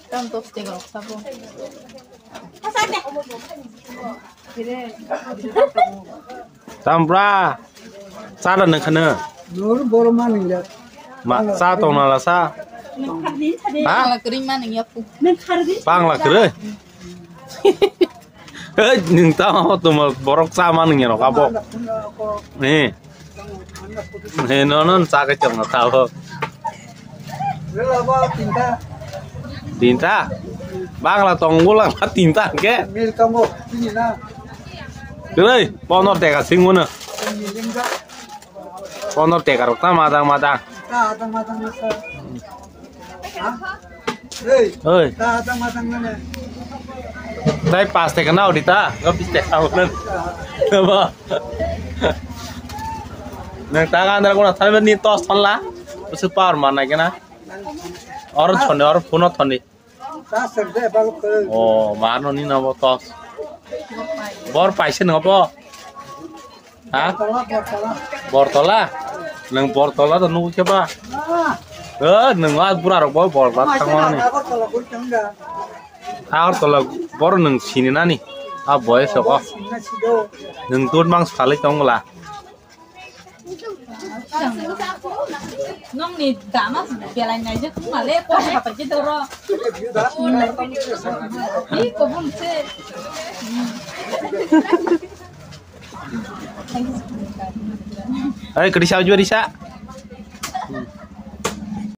Tam tos tinggal sabun. Tampra, sa dan nekane. Nur borman ya. Mak sa tong nala sa. Ala keriman yang yapu. Pang lah kere. Ning tao tu mal borok sa man ngi no kapo. Nih. Nih non sa ka chong tao. Rela ba tinta. Tinta. Bang lah tong ulang tinta ke. Mil kamu ini na. Kere, ponor te ka singuna. Miling ka. Ponor te ka rokta madang. Ta matang sa. Hey. Oi, Ta matang na. dai pas te kenal dita, gak bisa tahu nan. Apa? Nang tangan antara kuna than ni tos thon la. Usu par mana kena? Or thon or puno thon ni. Ta sakde bal ko. Oh, mano ni na tos. Bor paisen ngopo? Hah? Bortola. Nang bortola to nu coba. Nang wat pura rok bor tangona ni. Ako tala ko tangga. Ar tola bor nang sini na ni. A boy so ko. Na sido. Nang tun bang sekali tong la. Nong ni damas biarlain aja kamu ngale kok apa aja doro. Ih, kok belum sih. Ay, kerisa juga Risa.